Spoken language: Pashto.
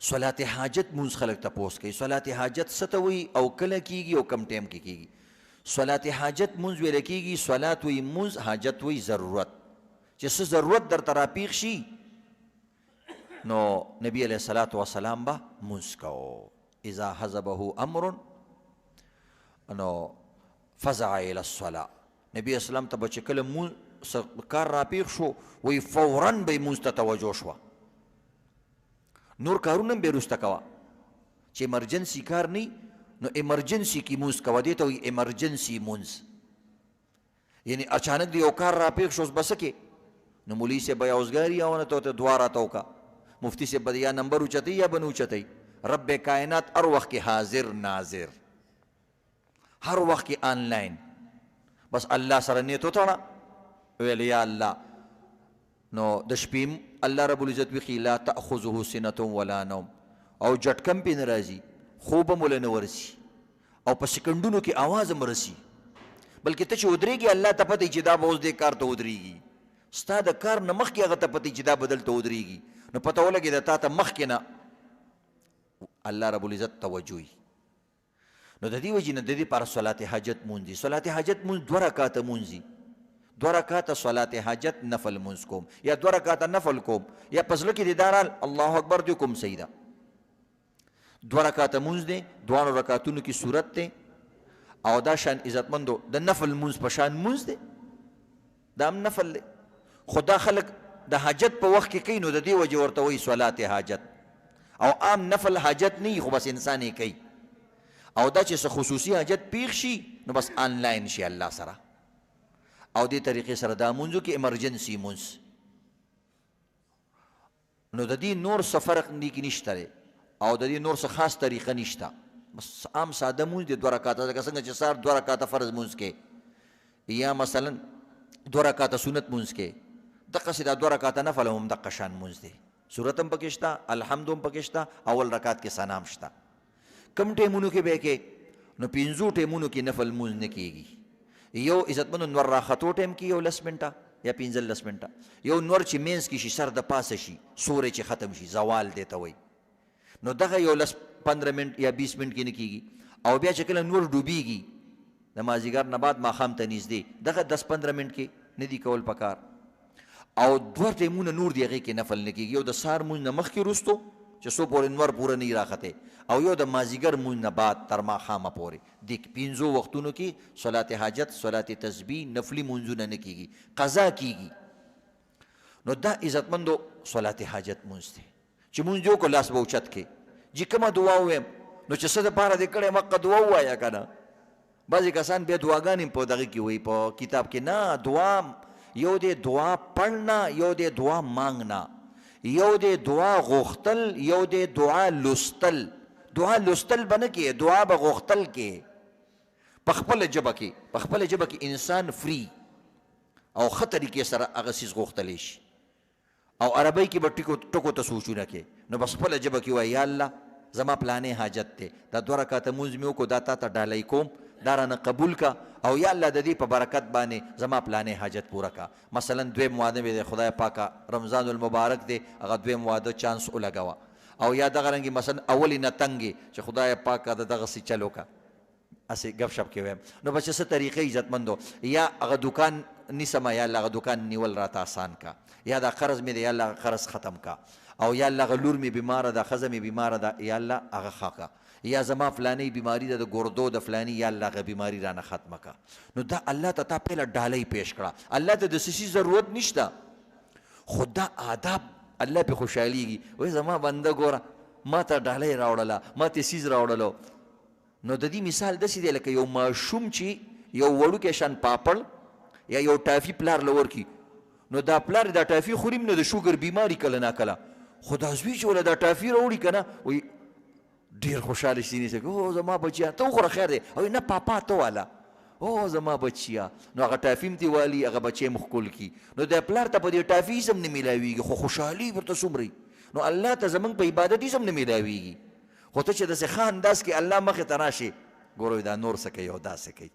صلات حاجت مونږ خلک تپوس کوي صلات حاجت څه ته وایي او کله کیږي او کم ټایم کې کیږي. صلات حاجت مونږ ویل کیږي، صلات وایي مونږ، حاجت وایي ضرورت. چې څه ضرورت درته راپېښ شي نو نبی علیه الصلاة وسلام به مونځ کوو. اذا حزبه امر نو فزع الى الصلاة. نبی اسلام ته به چې کله مونځ کار راپېښ شو وایي فوراً به یې مونځ ته توجه شوه، نور کارونه هم به یې وروسته کوه. چې ایمرجنسي کار نه نو ایمرجنسي کې مونځ کوه، دې ته وایي ایمرجنسي مونځ. یعنی اچانک دی یو کار راپېښ شو اوس به څه کې نو مولوي صاحب به یا اوزګاري یا ونه ته دعا راته وکړه، مفتی صاحب به یا نمبر اوچتوي یا به نه اوچتوي. رب کائنات هر وخت کې حاضر ناظر، هر وخت کې آنلاین. بس الله سره نیت وتړه، ویل یا الله. نو د شپې الله رب العزت ویخي لا تأخذه سنة ولا نوم، او جټکم پې نه راځي، خوب هم له نه ورسي، او په سکندونو کې آواز هم رسي. بلکې ته چې ودرېږي الله ته پته چې دا به اوس دې کار ته ودرېږي، ستا د کار نه مخکې هغه ته پته چې دا به دلته ودرېږي، نو پته ولګي د تا ته مخکې نه الله رب العزت توجه وي. نو د دې وجې نه د دې لپاره صلات حاجت مونځ دي. صلات حاجت مونځ 2 رکعاته مونځ دي. 2 رکعاته صلات حاجت نفل مونځ کوم، یا 2 رکعاته نفل کوم، یا په زړه کې دې دا رال الله اکبر دې کوم صحیح ده. 2 رکعاته مونځ دی، 2 رکعتونو کې صورت دی، او دا شان عزتمندو د نفل مونځ په شان مونځ دی، دا هم نفل دی. خو دا خلک د حاجت په وخت کې کوي نو د دې وجې ورته وایي صلات حاجت، او عام نفل حاجت نه وي خو بس انسان یې کوي. او دا چې څه خصوصي حاجت پیښ شي نو بس آنلاین شي الله سره، او دې طریقې سره دا مونځو کې ایمرجنسي مونځ. نو د دې نور څه فرق کې نشته دی، او د دې نور څه خاص طریقه نشته، بس عام ساده مونځ دی 2 رکعاته. لکه څنګه چې سهار 2 رکعاته فرض مونځ کې، یا مثلا 2 رکعاته سنت مونځ کې، دقسې دا 2 رکعاته نفل هم دقه شان مونځ دی. صورت هم پکې شته، الحمد هم پکې شته، اول رکعت کې ثنا هم شته. کم ټیمونو کې به کې نو 5 ټیمونو کې نفل مونځ نه کېږي. یو عزتمنو نور راختو ټیم کې یو 10 منټه یا 15 منټه، یو نور چې مینس کې شي سر د پاسه شي سورې چې ختم شي زوال دی ته وایي، نو دغه یو 15 منټ یا 20 منټ کې نه کېږي. او بیا چې کله نور ډوبېږي د مازدیګر نه بعد ماښام ته نږدې، دغه 10-15 منټ کې نه دي کول پکار. او 2 ټیمونه نور دی هغې کې نفل نه کېږي، یو د سهار مونځ نه مخکې وروستو چې څو پورې نور پوره نه راختې، او یو د مازدیګر مونځ نه بعد تر ماښامه پورې. دې 5 وختونو کې صلات حاجت، صلات تسبیح، نفلي مونځونه نه کېږي، قضا کېږي. نو دا عزتمندو صلات حاجت مونځ دی چې مونځ دې وکړو لاس به اوچت کې چې کومه دعا ووایم نو چې څه دپاره دې کړی مقه دعا ووایه که نه. بعضې کسان بیا دعاګانې په دغه کې وایي په کتاب کې، نه دعا یو دی دعا پړنا، یو دی دعا مانگنا، یو دی دعا غوښتل، یو دی دعا لوستل. دعا لوستل به نه کې، دعا به غوښتل کې په خپله ژبه کې. په خپله ژبه کې انسان فری او ښه طریقې سره هغه څیز غوښتلی شي، او عربۍ کې به ټکو ته سوچونه کې، نو بس خپله ژبه کې وایي یا الله زما پلانې حاجت دی، دا 2 رکعاته مونځ مې وکړو دا تا ته ډالۍ کوم، دا رانه قبول کا، او یا الله د دې په برکت باندې زما پلانې حاجت پوره کا. مثلا 2 واده مې دی خدای پاکه رمضان المبارک دی، هغه 2 واده چانس ولګوه. او یا دغه رنګې مثلا اولې نه تنګې چې خدای پاکه د دغسې چلو کا، اسې گپ شپ کې وایم. نو بس څه طریقې عزتمندو، یا هغه دکان نیسمه، یا الله هغه دکان نیول راته آسان کا، یا دا قرض مې دی یا الله قرض ختم کا، او یا الله هغه لور مې بیماره ده، ښځه مې بیماره ده، یا الله هغه ښه کا، یا زما فلانی بیماری ده د ګردو د فلانی، یا الله هغه بیماری رانه ختمه کا. نو دا الله ته تا پهله ډالۍ پیش کړه. الله ته د څه شي ضرورت نشته، خو دا آداب الله پې خوشحالیږي. وایي زما بنده ګوره ما ته ډالۍ راوړله، ما ته څیز راوړلو. نو د دې مثال داسې دی لکه یو ماشوم چې یو وړوکی شان پاپړ یا یو ټافي پلار له ورکړي، نو دا پلار دا ټافي خوري نه د شوګر بیماري کله نا کله، خو دا زوی چې وله دا ټافي راوړي که نه وایي ډېر خوشحاله شي، نیسي او زما بچیا ته وخوره خیر دی، او نه پاپا ته واله او زما بچیا، نو هغه ټافي هم ترې والي، هغه بچی هم ښکل کي. نو دا پلار ته په دې ټافي هېڅ هم نه میلاویږي، خو خوشحالي ورته څومره. نو الله ته زمونږ په عبادت هېڅ هم نه میلاویږي، خو ته چې داسې ښه انداز کې الله مخې ته راشي ګوره دا نور څه کوي او داسې کوي.